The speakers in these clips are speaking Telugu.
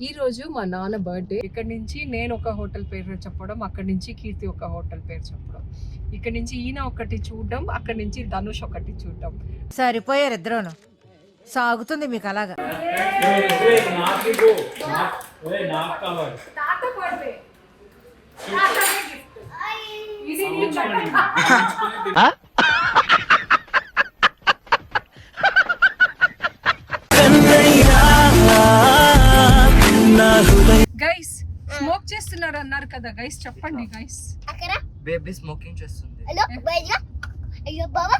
ఈరోజు మా నాన్న బర్త్డే. ఇక్కడ నుంచి నేను ఒక హోటల్ పేరు చెప్పడం, అక్కడి నుంచి కీర్తి ఒక హోటల్ పేరు చెప్పడం, ఇక్కడ నుంచి ఈయన ఒకటి చూడడం, అక్కడి నుంచి ధనుష్ ఒకటి చూడడం. సరిపోయారు ఇద్దరును. సాగుతుంది మీకు అలాగా. గైస్ స్మోక్ చేస్తున్నారు అన్నారు కదా గైస్, చెప్పండి గైస్. బేబీ స్మోకింగ్ చేస్తుంది. అయ్యో బాబా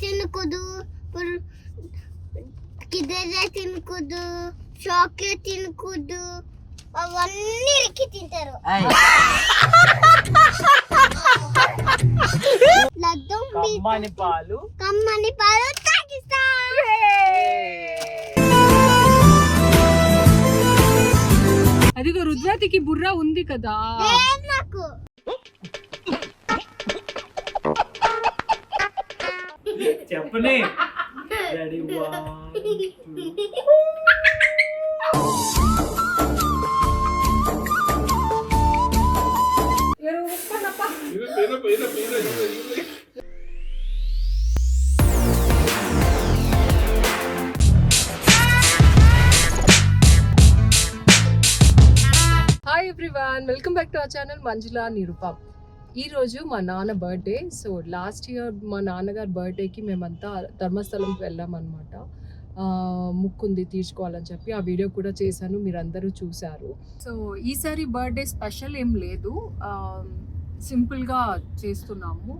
తినకూడదు, కిద్దరే తినకూడదు, చాక్లెట్ తినకూడదు, అవన్నీ ఇరికి తింటారు. కమ్మని పాలు తాగిస్తా. అదిగో రుద్రాతికి బుర్ర ఉంది కదా. నాకు చెప్పనే hi everyone, welcome back to our channel Manjula Nirupam. ఈరోజు మా నాన్న బర్త్డే. సో లాస్ట్ ఇయర్ మా నాన్నగారి బర్త్డేకి మేమంతా ధర్మస్థలంకి వెళ్ళామన్నమాట. ముక్కుంది తీర్చుకోవాలని చెప్పి ఆ వీడియో కూడా చేశాను, మీరందరూ చూశారు. సో ఈసారి బర్త్డే స్పెషల్ ఏం లేదు, సింపుల్గా చేస్తున్నాము.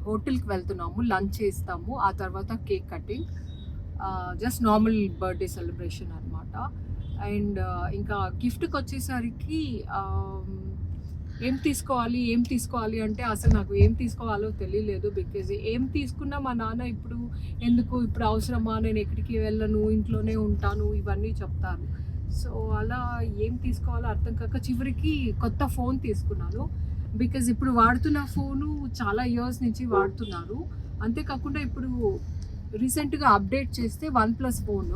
హోటల్కి వెళ్తున్నాము, లంచ్ చేస్తాము, ఆ తర్వాత cake cutting, just normal birthday celebration అనమాట. అండ్ ఇంకా గిఫ్ట్కి వచ్చేసరికి ఏం తీసుకోవాలి అంటే అసలు నాకు ఏం తీసుకోవాలో తెలియలేదు. బికాజ్ ఏం తీసుకున్నా మా నాన్న ఇప్పుడు అవసరమా, నేను ఎక్కడికి వెళ్ళను, ఇంట్లోనే ఉంటాను, ఇవన్నీ చెప్తారు. సో అలా ఏం తీసుకోవాలో అర్థం కాక చివరికి కొత్త ఫోన్ తీసుకున్నాను. బికాజ్ ఇప్పుడు వాడుతున్న ఫోను చాలా ఇయర్స్ నుంచి వాడుతున్నారు. అంతేకాకుండా ఇప్పుడు రీసెంట్గా అప్డేట్ చేస్తే OnePlus ఫోన్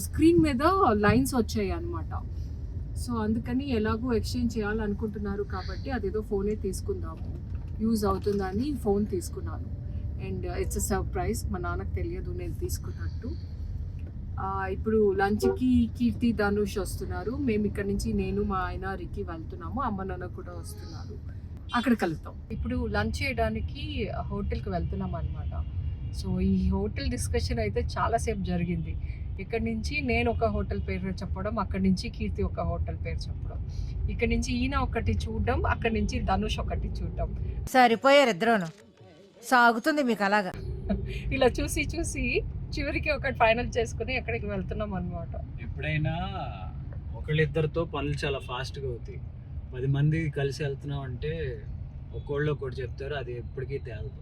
స్క్రీన్ మీద లైన్స్ వచ్చాయి అన్నమాట. సో అందుకని ఎలాగో ఎక్స్చేంజ్ చేయాలనుకుంటున్నారు కాబట్టి అదేదో ఫోనే తీసుకుందాము, యూజ్ అవుతుందని ఫోన్ తీసుకున్నాను. అండ్ ఇట్స్ అ సర్ప్రైజ్, మా నాన్నకు తెలియదు నేను తీసుకున్నట్టు. ఇప్పుడు లంచ్కి కీర్తి ధనుష్ వస్తున్నారు. మేము ఇక్కడ నుంచి నేను మా ఆయన రికి వెళ్తున్నాము, అమ్మ నాన్న కూడా వస్తున్నారు. అక్కడ కలుద్దాం. ఇప్పుడు లంచ్ చేయడానికి హోటల్కి వెళ్తున్నాం అనమాట. సో ఈ హోటల్ డిస్కషన్ అయితే చాలాసేపు జరిగింది. ఇక్కడ నుంచి నేను ఒక హోటల్ పేరు చెప్పడం, అక్కడి నుంచి కీర్తి ఒక హోటల్ పేరు చెప్పడం, ఇక్కడ నుంచి ఈయన ఒకటి చూడడం, అక్కడి నుంచి ధనుష్ ఒకటి చూడడం. సరిపోయారు ఇద్దరును. సాగుతుంది మీకు అలాగా. ఇలా చూసి చివరికి ఒకటి ఫైనల్ చేసుకుని ఎక్కడికి వెళ్తున్నాం అనమాట. ఎప్పుడైనా ఒకళ్ళిద్దరితో పనులు చాలా ఫాస్ట్గా అవుతాయి. 10 మంది కలిసి వెళ్తున్నాం అంటే ఒకళ్ళు ఒకటి చెప్తారు, అది ఎప్పటికీ తేలదు.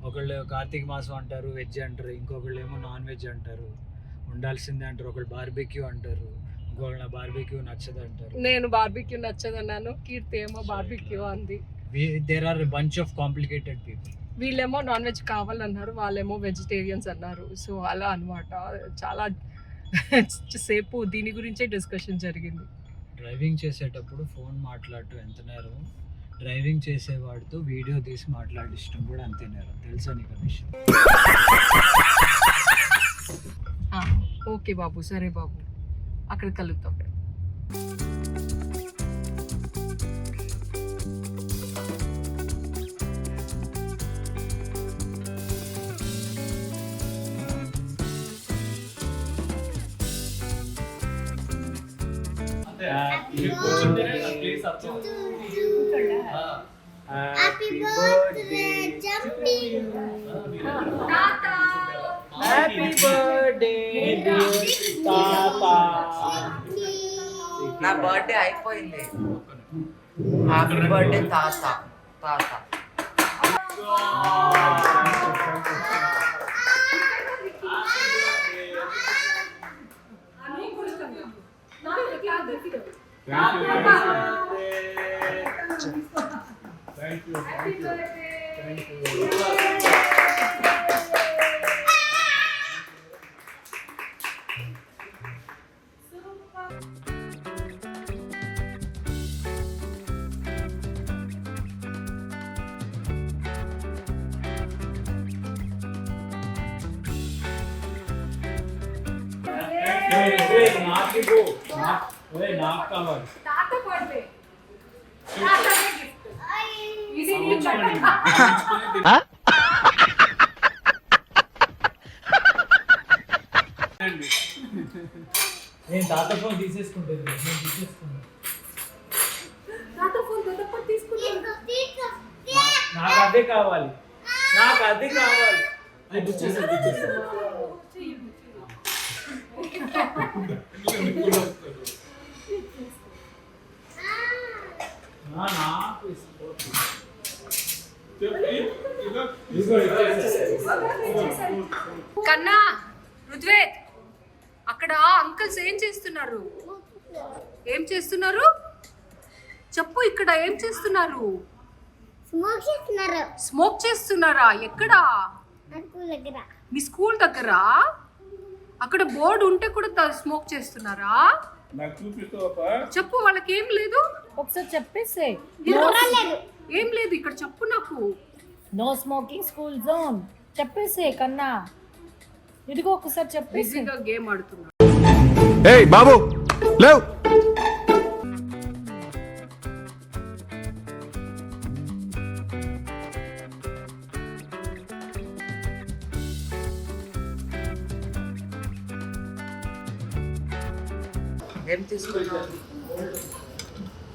ఒకళ్ళు కార్తీక మాసం అంటారు, వెజ్ అంటారు, ఇంకొకళ్ళు ఏమో నాన్ వెజ్ అంటారు, ఉండాల్సిందే అంటారు, ఒకళ్ళు బార్బిక్యూ అంటారు, ఇంకొకళ్ళు బార్బిక్యూ నచ్చదు అంటారు. నేను బార్బిక్యూ నచ్చదన్నాను, కీర్తి ఏమో బార్బిక్యూ అంది. There are bunch of complicated people. వీళ్ళేమో నాన్ వెజ్ కావాలన్నారు, వాళ్ళేమో వెజిటేరియన్స్ అన్నారు. సో అలా అనమాట, చాలా సేపు దీని గురించే డిస్కషన్ జరిగింది. డ్రైవింగ్ చేసేటప్పుడు ఫోన్ మాట్లాడటం ఎంత నేరం, డ్రైవింగ్ చేసేవాడితో వీడియో తీసి మాట్లాడిష్టం కూడా అంతే నేరం. తెలుసా నీకు ఆ విషయం? ఓకే బాబు, సరే బాబు, అక్కడ కలుద్దాం. హ్యాపీ బర్త్డే జంపింగ్ తాతా, హ్యాపీ బర్త్డే తాతా. నా బర్త్డే అయిపోయింది. హ్యాపీ బర్త్డే తాత. Thank you. నాకు కావాలి. తాత బర్త్డే తాతనే గిఫ్ట్ ఇది నీ బర్త్డే నేను తాత ఫోన్ తీసేసుకుంటాను. తాత ఫోన్ తొందరపడి తీసుకుంటాను. నాకు అదే కావాలి. అది గుచ్చేసాను. కన్నా రుద్వేద్ అక్కడ అంకుల్స్ ఏం చేస్తున్నారు? చెప్పు, ఇక్కడ ఏం చేస్తున్నారు? స్మోక్ చేస్తున్నారు స్మోక్ చేస్తున్నారా? ఎక్కడా? నాకు దగ్గర మీ స్కూల్ దగ్గర? అక్కడ బోర్డు ఉంటే కూడా స్మోక్ చేస్తున్నారా? చెప్పు, వాళ్ళకి ఏం లేదు. ఒకసారి చెప్పేసే ఏం లేదు ఇక్కడ, చెప్పు నాకు. నో స్మోకింగ్ స్కూల్ జోన్ చెప్పేసే కన్నా. ఇదిగో ఒకసారి చెప్పేసి. బిజీగా గేమ్ ఆడుతున్నా. ఏయ్ బాబు లేవ్. ఏం తీసుకున్నావు?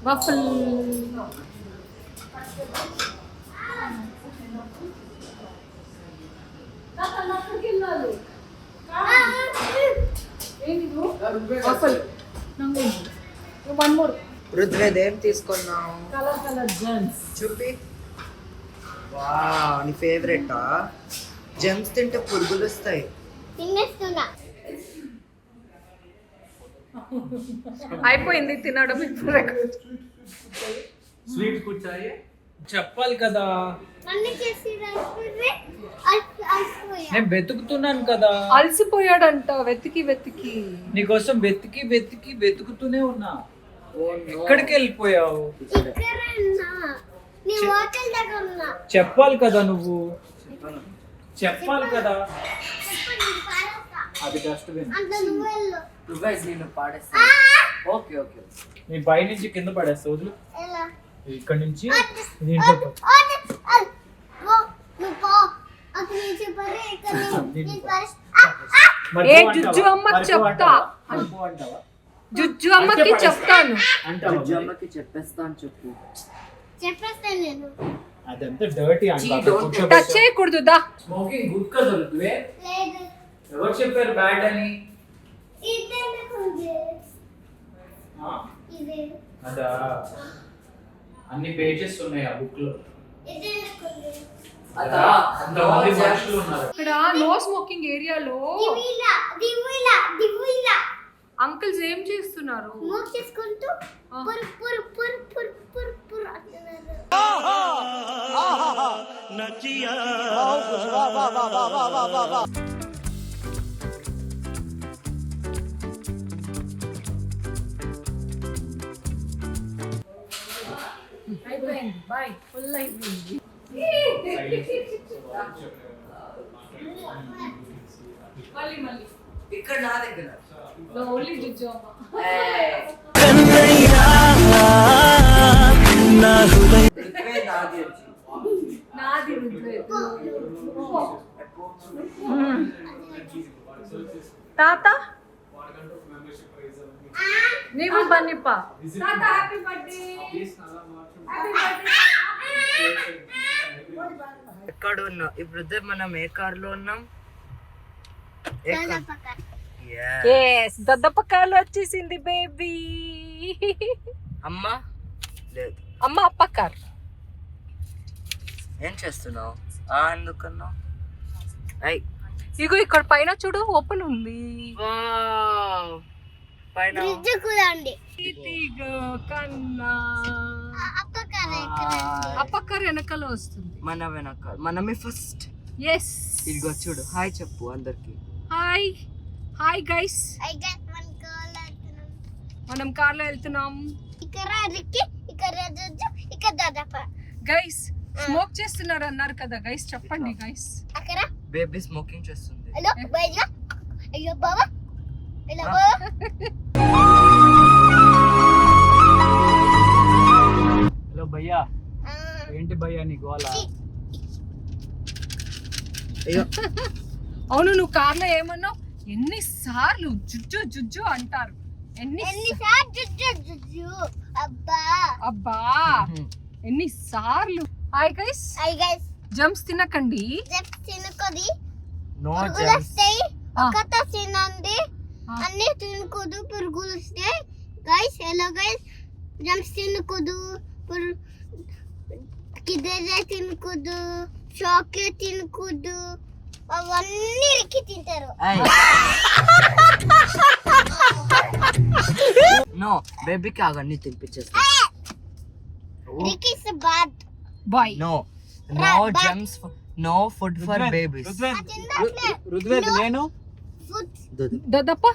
వఫల్ వఫల్ వన్ మోర్ రుద్వేద్ ఏం తీసుకున్నావు? Colour Gems. చూపి. వావ్, నీ ఫేవరెటా? జెమ్స్ తింటే పురుగులు వస్తాయి. తినేస్తున్నా అయిపోయింది తినడం. ఇప్పుడు స్వీట్ కూర్చాయి చెప్పాలి కదా. మళ్ళీ చేసి నేను వెతుకుతున్నాను కదా. అలసిపోయాడంట వెతికి. నీకోసం వెతుకుతూనే ఉన్నా. ఎక్కడికి వెళ్ళిపోయావు? ఇక్కడ ఉన్నా నీ హోటల్ దగ్గర ఉన్నా. చెప్పాలి కదా నువ్వు. చెప్పాలి కదా. చెప్పండి పారేస్తా. అది డస్ట్బిన్. అంత నువ్వు వెళ్ళు. నేను పాడేస్తా. Okay okay. నీ పై నుంచి కింద పడేస్తా. వదులు. ఎలా? ఇక్కడ నుంచి ఇది ఇంట్లో పో. నువ్వు పో. అక్కడ నుంచి పరే ఇక్కడ నుంచి పారేస్తా. మరి ఏ పో అంటావా? జుజ్జు అమ్మకి మరి పో చెప్తా. అంటావా? మరి పో అంటావా? జుజ్జు అమ్మకి చెప్తాను. అంటావా మరి? అమ్మకి చెప్పేస్తా అని చెప్పు. చెప్పేస్తాను నేను. అదంతా డర్టీ Gee, don't టచ్ చేయకూడదు దా. స్మోకింగ్ గుడ్ కదా రుద్వే? లేదు ఎవరు చెప్పారు బ్యాడ్ అని? ఇదే ఉంది. ఆ? ఇదే అదా అన్ని పేజెస్ ఉన్నాయి ఆ బుక్ లో. ఇదే ఉంది. అదా అంతమంది మనుషులు ఉన్నారు. ఇక్కడ నో స్మోకింగ్ ఏరియాలో దివిలా అంకుల్స్ ఏం చేస్తున్నారు? మూవ్ చేసుకుంటూ పుర్ పుర్ పుర్ పుర్ పుర్ పుర్ అంటున్నారు. అయిపోయింది. బాయ్. ఫుల్ అయిపోయింది. మళ్ళీ ఇక్కడ నా దగ్గర. ఓన్లీ జుజ్జు అమ్మ. రుద్వే నాది వచ్చి. నాది రుద్వేద్. తాత నీవు బన్నిప్ప. తాత హ్యాపీ బర్త్డే. ఎక్కడ ఉన్నాం ఇప్పుడు? మనం ఏ కార్ లో ఉన్నాం? ఎస్ దద్దపకాయలు వచ్చేసింది బేబీ. అమ్మ లేదు. అమ్మ అప్పకార్. ఏం చేస్తున్నావు? ఎందుకన్నా? అయ్ ఇగో ఇక్కడ పైన చూడు ఓపెన్ ఉంది. పైన ఫ్రిడ్జ్ కూడా ఉంది. ఇదిగో కన్నా. అప్పకార్ వెనకాల వస్తుంది. మన వెనక మనమే ఫస్ట్. ఎస్. ఇదిగో చూడు. హాయ్ చెప్పు అందరికి. Hi guys. I got one call అవుతున్నాం. మనం కార్లో వెళ్తున్నాం. ఇక్కడ రిక్కి, ఇక్కడ జుజ్జు, ఇక్కడ దాదాప. గైస్ స్మోక్ చేస్తున్నారు అన్నారు కదా గైస్, చెప్పండి గైస్. అక్కడ బేబీ స్మోకింగ్ చేస్తుంది. హలో బైజా. అయ్యో బాబా. ఇలా హలో భయ్యా, ఏంటి భయ్యా నీ గోల? అవును, నువ్వు కార్లో ఏమన్నావు? ఎన్నిసార్లు జుజ్జు జుజ్జు అంటారు, ఎన్నిసార్లు జుజ్జు జుజ్జు అబ్బా అబ్బా ఎన్నిసార్లు. హాయ్ గైస్, గైస్ జంప్స్ తినకండి. జెప్ తినకొది నో పురుగులు జంప్స్. వస్తాయి. ఒకట తినండి అన్ని తినకూడదు, పురుగులు వస్తాయి. గైస్ హలో గైస్, జంప్స్ తినకూడదు, కిడ్డే తినకూడదు, చాక్లెట్ తినకూడదు, అవన్నీ రికి తింటారు. నో బేబీకి అవన్నీ తినిపించేస్తా. Ricky is bad boy. No no gems, no food for babies. Rudved నేను ఫుడ్ దదప్ప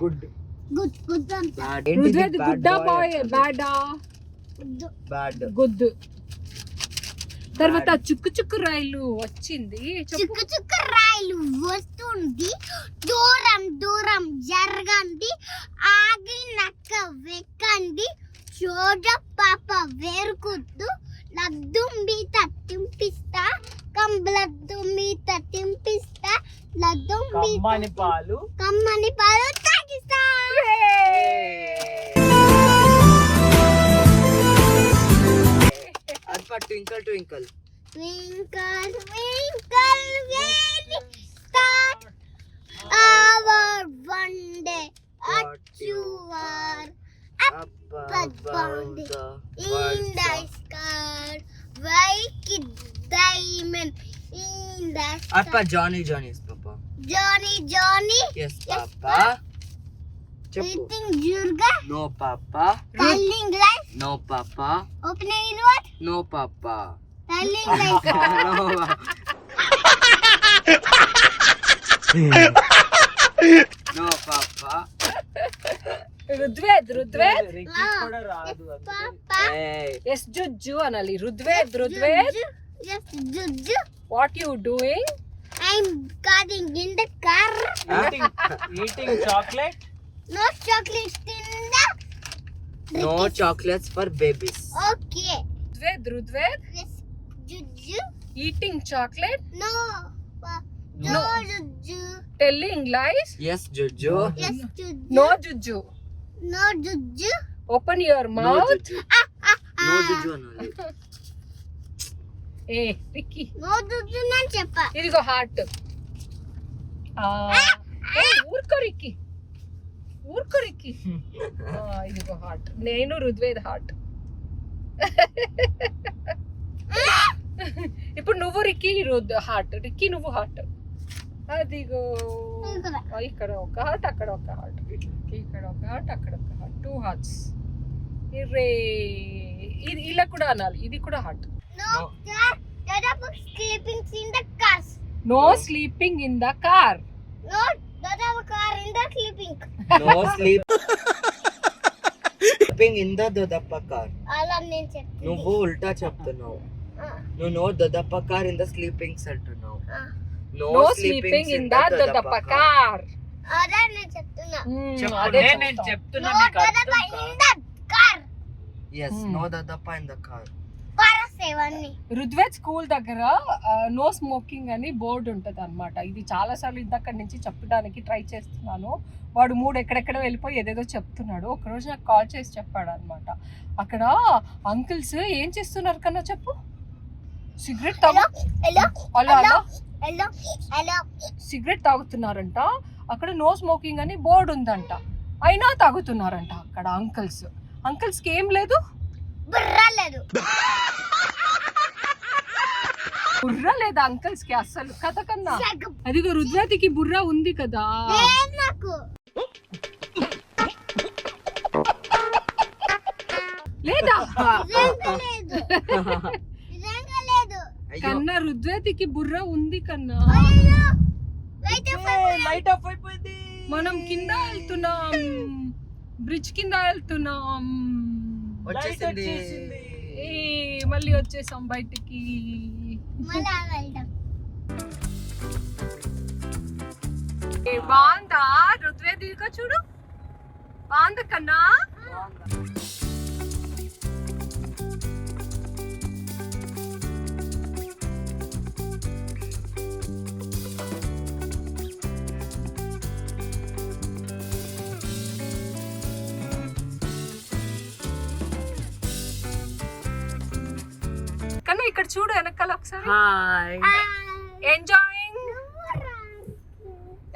గుడ్. గుడ్ గుడ్ అంట రుద్వేద్ గుడ్డా బాయ్ బ్యాడా? బ్యాడ్. గుడ్. తర్వాత చుక్కు చుక్కు రైలు వచ్చింది. చుక్కు చుక్కు రాయిలు వస్తుంది, దూరం దూరం జరగండి, ఆగినక్క వెక్కండి, చోట పాప వేరుకుద్దు, లడ్డు మీత తింపిస్తా, కంబలద్దు మీత తింపిస్తా, లడ్డు కమ్మని పాలు. కమ్మని పాలు తాగిస్తా. అర్ప twinkle twinkle. Twinkle, twinkle, little star, our wonder what you are, up above in the sky, like a diamond in the అర్ప sky. Johnny Johnny yes papa. Johnny, Johnny, yes papa. చెప్పు. eating jurga, no papa. telling lies, no papa. opening what? No papa. Telling lies. No papa. Rudved Rudved Ricky కూడా రాదు అంతే. Papa, ఎస్ జుజ్జు అనాలి. Rudved Rudved yes, Juju. What you doing? I'm cutting in the car. Eating chocolate. No chocolates in the. No chocolates for babies. Okay. Rudved Rudved Yes, Juju. Eating chocolate, No. No. No, Juju. Telling lies, yes Juju. Yes, Juju. No Juju. No, Juju. Open your no mouth. Juju. No Juju అనాలి. ఏ రిక్కీ, No, Juju నేను చెప్పా. ఇదిగో హార్ట్. ఊరుకో రిక్కీ, ఊరుకో రిక్కీ. ఇదిగో హార్ట్. నేను రుద్వేద్ హార్ట్. ఇప్పుడు నువ్వు రిక్కీ హార్ట్, రిక్కీ నువ్వు హార్ట్. అదిగో ఇక్కడ ఒక హార్ట్, అక్కడ ఒక హార్ట్, ఇక్కడ ఒక హార్ట్, అక్కడ ఒక హార్ట్, 2 హార్ట్స్. ఇరే ఇది ఇలా కూడా అనాలి, ఇది కూడా heart. No, Dada book sleeping in the cars. No sleeping in the car. No, Dada car in the sleeping. No sleep sleeping in the దొదప్ప కార్. అలా నేను చెప్తాను. నువ్వు ఉల్టా చెప్తున్నావు. నువ్వు నో దొదప్ప కార్ ఇన్ ద స్లీపింగ్స్ అంటున్నావు. నో స్లీపింగ్ ఇన్ ద దొదప్ప కార్. అదే నేను చెప్తున్నా. అదే నేను చెప్తున్నా No, నీకు Dada అర్థం in కాదు. the car. ఎస్ నో దొదప్ప ఇన్ ద కార్. పరసేవన్నీ. రుద్వేద్ స్కూల్ దగ్గర నో స్మోకింగ్ అని బోర్డు ఉంటుంది అనమాట. ఇది చాలా సార్లు ఇంతక్కడి నుంచి చెప్పడానికి ట్రై చేస్తున్నాను. వాడు ఎక్కడెక్కడ వెళ్ళిపోయి ఏదేదో చెప్తున్నాడు. ఒకరోజు నాకు కాల్ చేసి చెప్పాడు అనమాట. అక్కడ అంకుల్స్ ఏం చేస్తున్నారు కన్నా చెప్పు, సిగరెట్ హలో అలా అలా హలో హలో సిగరెట్ తాగుతున్నారంట. అక్కడ నో స్మోకింగ్ అని బోర్డు ఉందంట, అయినా తాగుతున్నారంట అక్కడ అంకుల్స్కి ఏం లేదు, బుర్రా లేదు. బుర్ర లేదా అంకల్స్ కి అస్సలు కథ కన్నా. అదిగో రుద్వేదికి బుర్ర ఉంది కదా. నాకు లేదా లేదు. కన్నా రుద్వేదికి బుర్ర ఉంది కన్నా. లైట్ ఆఫ్ అయిపోయింది. మనం కింద వెళ్తున్నాం, బ్రిడ్జ్ కింద వెళ్తున్నాం. వచ్చేసింది. మళ్ళీ వచ్చేసాం బయటికి. బాగుందా రుద్వేద్? ఇదిగో చూడు బాగుంది కన్నా. కన్నా ఇక్కడ చూడు వెనకాల ఒకసారి. హాయ్.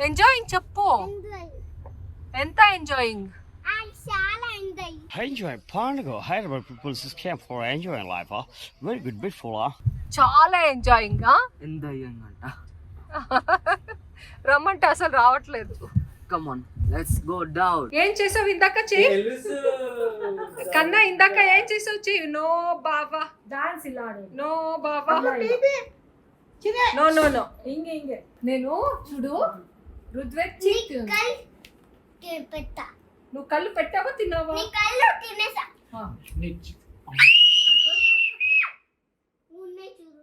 ఎంజాయింగ్ చెప్పు, ఎంత ఎంజాయింగ్? చాలా enjoy. Enjoy Parnago, Hyderabad people just came for enjoying life, huh? Very good, beautiful, huh? చాలా ఎంజాయింగ్. ఎంత అయ్యంగంట. రమ్మంటే అసలు రావట్లేదు. Come on let's go down. ఏం చేసావు ఇందాక? చెయ్యి కన్నా, ఇందాక ఏం చేసావు? చెయ్యి. నో బావా, డాన్స్ ఇలా ఆడు. నో బావా, నో నో నో. ఇంగే నేను చూడు రుద్వెచ్చి పెట్టా. నువ్వు కళ్ళు పెట్టావా తిన్నావా? నీ కళ్ళు తినేసా. ఉన్నాయి చూడు.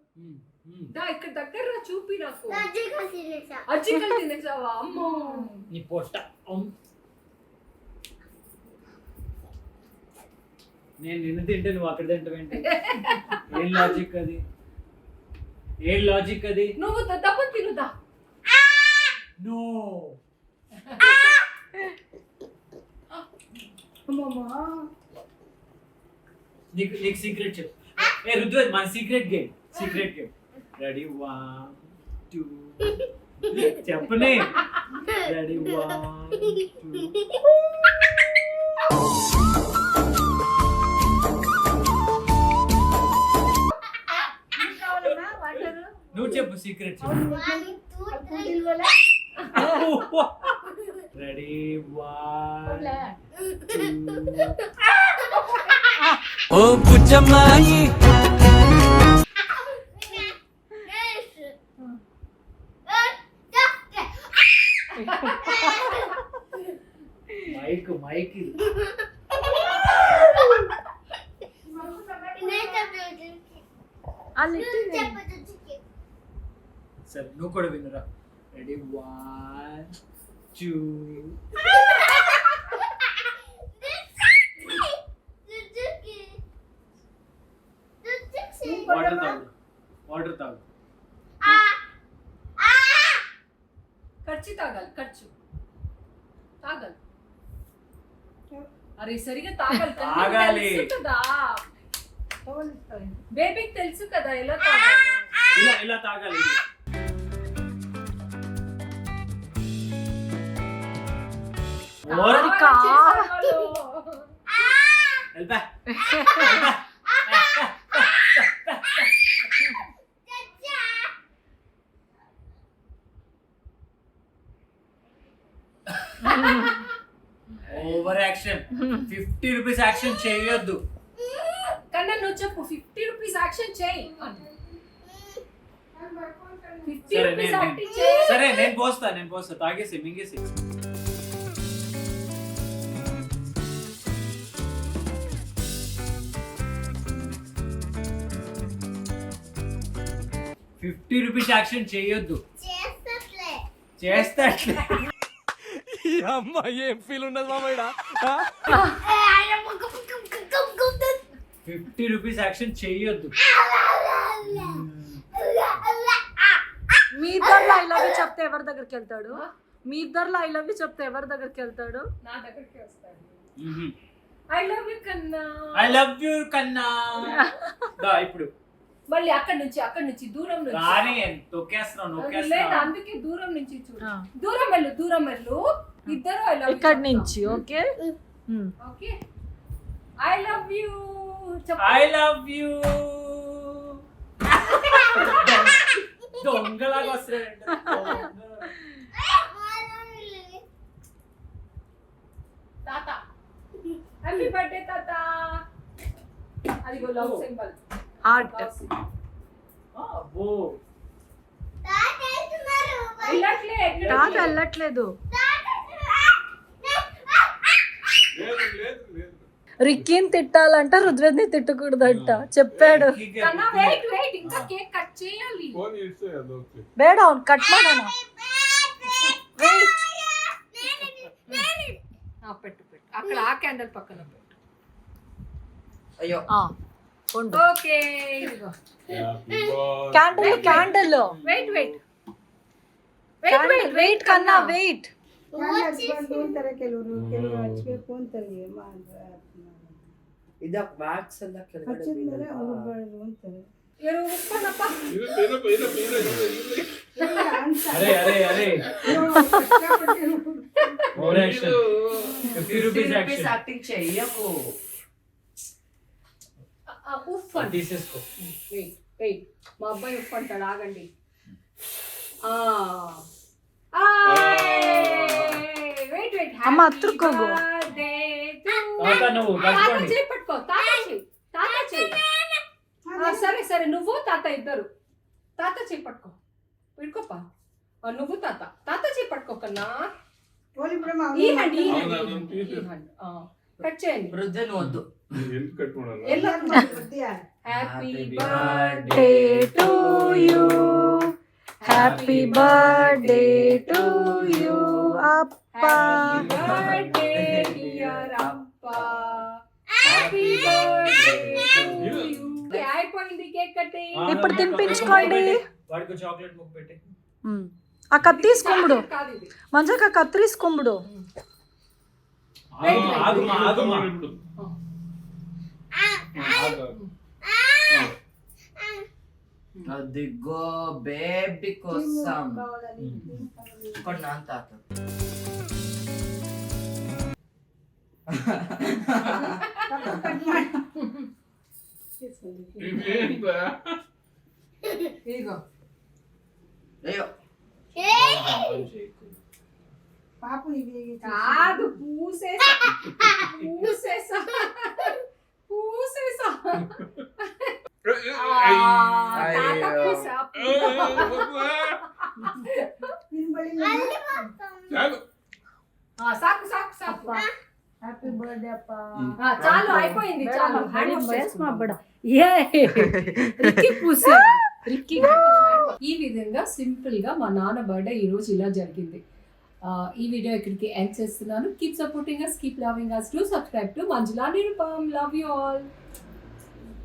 దా ఇక్కడ దగ్గర రా, చూపి నాకు. అజ్జిగా తినేసా. అజ్జికలు తినేసావా? అమ్మో నీ పొట్ట. నేను నిన్ను తింటే నువ్వు అక్కడ తింటావేంటి? ఏం లాజిక్ అది? ఏం లాజిక్ అది? నువ్వు దప్ప తినుదా. నో. నీకు సీక్రెట్ చెప్పు. ఏ రుద్వేద్, మన సీక్రెట్ గేమ్. రెడీ 1 2 చెప్పనే. రెడీ 1 2. నువ్వు చెప్పు సీక్రెట్ చెప్పు. 1 2 3 రెడీ 1 2. ఓ పుచ్చమ్మాయి మైక్ సరే నువ్వు కూడా వినురా. రెడీ 1 2. వాటర్ తాగు. ఖర్చు తాగాలి, ఖర్చు తాగాలి. అరే సరిగా తాగాలి. తాగాలి. బేబీకి తెలుసు కదా ఎలా తాగాలి. ఇలా తాగాలి. Over action. 50 రూపీస్ యాక్షన్ చేయొద్దు. కన్నా నువ్వు చెప్పు 50 రూపీస్ యాక్షన్ చేయి. 50 రూపీస్ యాక్టింగ్ చేయి. సరే నేను పోస్తా తాగేసి మింగేసి. ₹50 రూపీస్ యాక్షన్ చేయొద్దు. చేస్తాట్లే. ఈ అమ్మ ఏం ఫీల్ ఉండదు మామయ్య. 50 రూపీస్ యాక్షన్ చేయొద్దు. మీ ఇద్దరులో ఐ లవ్ యూ చెప్తే ఎవరి దగ్గరికి వెళ్తాడు? మీ ఇద్దరులో ఐ లవ్ యూ చెప్తే ఎవరి దగ్గరికి వెళ్తాడు? నా దగ్గరికి వస్తాడు. ఐ లవ్ యూ కన్నా. ఐ లవ్ యూ కన్నా. ఇప్పుడు మళ్ళీ అక్కడ నుంచి దూరం నుంచి రాని తొక్కేస్తున్నావు. లేదు అందుకే దూరం నుంచి చూడు. దూరం వెళ్ళు. ఇద్దరు ఐ లవ్ ఇక్కడ నుంచి. Okay okay. I love you. I love you. దొంగలాగా వస్తాడు. తాత హ్యాపీ బర్త్డే తాత. అదిగో లవ్ సింబల్ హార్ట్. అబ్బో వెళ్ళట్లేదు. రిక్కీని తిట్టాలంట, రుద్వేద్ని తిట్టకూడదంట చెప్పాడు. కన్నా వెయిట్ ఇంకా కేక్ కట్ చేయాలి. బేడా కట్ చేయనా? వెయిట్ పెట్టు అక్కడ ఆ క్యాండిల్ పక్కన పెట్టు. అయ్యో ఓకే ఇదిగో. క్యాండిల్ వెయిట్ వెయిట్ కన్నా వెయిట్. ಇದು ವ್ಯಾಕ್ಸ್ ಎಲ್ಲ ಕೆಳಗಡೆ అరే అరే అరే over action 50 rupees action acting చెయ్యకు. తీసేసుకో. వెయిట్ మా అబ్బాయి ఉప్పు అంటాడు, ఆగండి. వెయిట్ అమ్మ, అతుక్కోగు. తాత నువ్వు కలుపుకోండి. చేయి పట్టుకో, తాత చేయి. సరే నువ్వు తాత ఇద్దరు. తాత చేయి పట్టుకో, పెట్టుకోపా. నువ్వు తాత చేయి పట్టుకోకన్నా. ఈ హ్యాండ్ కట్ చేయండి. వృద్ధను వద్దు. Happy birthday to you, happy birthday to you అప్పా. బర్త్డే డియర్ అప్పా, హ్యాపీ బర్త్డే టు యూ. అయిపోయింది కేక్ కటింగ్. ఇప్పుడు తినిపించుకోండి. వాడికి చాక్లెట్ ముక్క పెట్టి. ఆ కత్తీసుకుంబుడు కాదు ఇది. మంచిగా కత్తిరించుకుంబుడు. ఆగుమా అదిగో బేబీ కోసం ఇప్పుడు నా తాత. ఇదిగో అయ్యో కాదు, పూసేసా. తాత పూసా. సాకు. హ్యాపీ బర్త్డే అప్పా. చాలు అయిపోయింది, చాలు. హ్యాండ్ వాష్ చేసుకుందాం. ఈ విధంగా సింపుల్ గా మా నాన్న బర్త్డే ఈ రోజు ఇలా జరిగింది. ఈ వీడియో ఇక్కడికి ఎండ్ చేస్తున్నాను. Keep supporting us, keep loving us, do subscribe to Manjula Nirupam. Love you all.